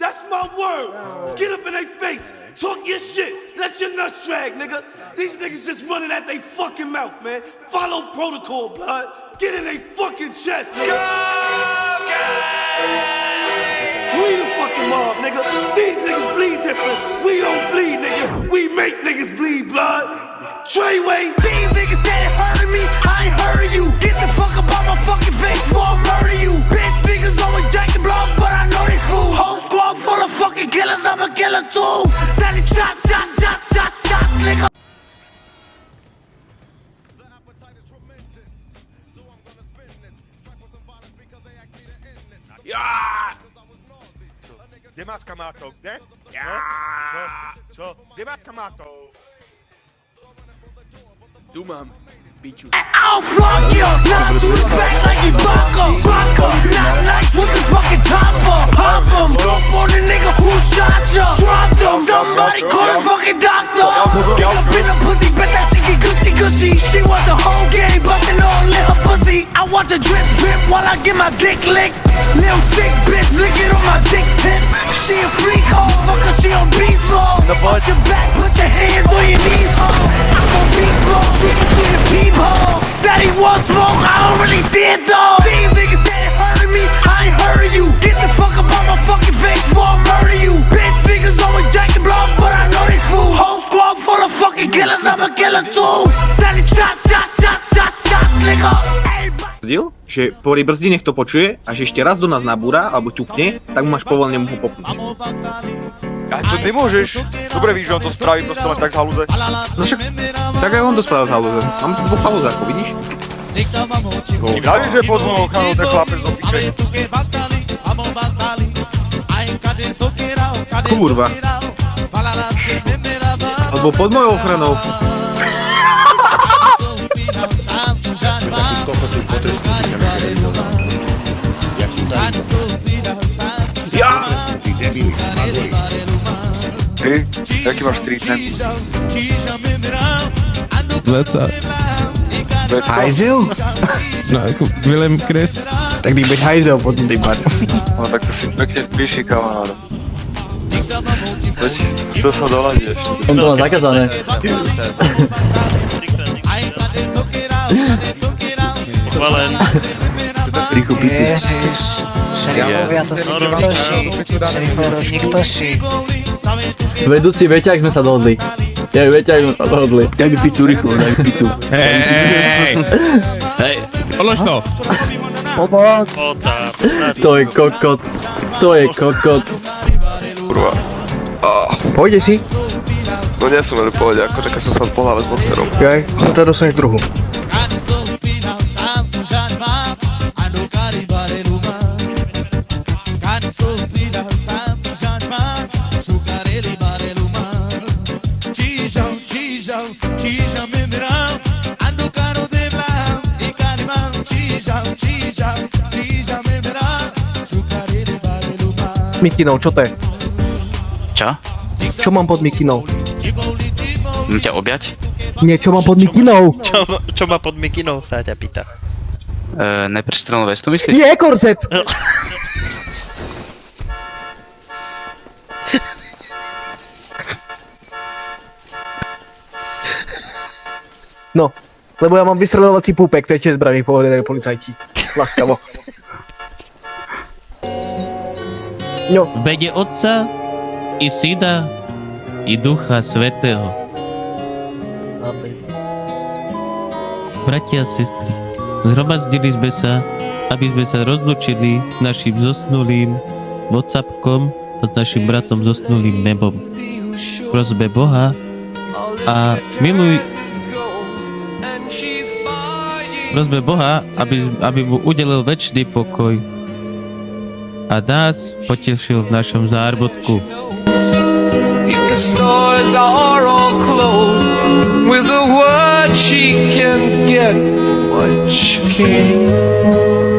That's my word. Get up in their face. Talk your shit. Let your nuts drag, nigga. These niggas just running at they fucking mouth, man. Follow protocol, blood. Get in they fucking chest, nigga. We the fucking mob, nigga. These niggas bleed different. We don't bleed, nigga. We make niggas bleed, blood. Treyway. These niggas said it hurting me. I ain't hurting you. Get the fuck up out my fucking face before I murder you. Bitch, niggas always jacking blood, but I know they fool. Whole squad full of fucking killers. I'm a killer too. Sending shots, nigga. Kde máš kamarátov? Kde? Čo? Kde máš kamarátov? Tu mám, piču. I'll flog you. Not to the back like Ibaka. Not nice with the fucking topper. Pop 'em. Scope on the nigga who shot ya. Drop them. Somebody call a fucking doctor. Pick up in the pussy, bet that shit get gushy. She want the whole game, but they all in her pussy. I want the drip while I get my dick licked. Little sick bitch, lick it on my dick tip. She a freak hoe, fucker, she on beast mode. Watch your back, put your hands on your knees, ho. I'm on beast mode, shooting through the peephole. Said he wants smoke, I don't really see it though. These niggas said it hurting me, I ain't hurting you. Get the fuck up out my fucking face before I murder you. Bitch, niggas always jacking blood, but I know they fool. Whole squad full of fucking killers, I'm a killer too. Sending shots, nigga. Zdieľ, že pri brzdi nech to počuje a že ešte raz do nás nabúra alebo ťukne, tak mu máš povolené mu ho popnúť. A to nemôžeš. Dobre víš, že on to spraví proste len tak z halúze. No však, tak aj on to spravil z halúze. Máme tu dvoch halúzákov, vidíš? Ja viem, že pozvol ochranu ten chlapec do pičej. Kurva. Alebo pod mojou ochranou. Ja! Ty, jaký máš street name? 20. Hajzel? No ako Willem Kres. Tak ty buď hajzel potom ty pár. No tak to si pekne píši, kamaráda. Veď, to sa doľadí ešte. On to má zakázané. Pochválen. Rýchlu pizzu. Ježiš, šerifovia to si nikto ší. Vedúci, viete, ak sme sa dohodli. Viete, ak sme sa dohodli. Daj mi pizzu rýchlo, daj mi pizzu. Hej, polož to. Pomoc. To je kokot. Kurva. Pôjdeš si? No nie som veľmi pohode, akože keď som sa po hlave s boxerom. Jaj, no to dostaneš druhú. Mikinou, čo to je? Čo? Čo mám pod mikinou? Mám ťa objať? Nie, čo mám pod mikinou? Čo má pod mikinou, sa ťa pýta. Neprestrelnú vestu myslíš? Nie, korzet! No, lebo ja mám vystreľovací púpek, to je čest braví, povedali policajti. Laskavo. No. V mene Otca i Syna i Ducha Svätého. Bratia a sestry, zhromaždili sme sa, aby sme sa rozlúčili s našim zosnulým WhatsAppkom a s našim bratom zosnulým Nebom. Prosme Boha a prosme Boha, aby mu udelil večný pokoj a nás potešil v našom zárbotku. The stores are all closed. With a word she can get what she can.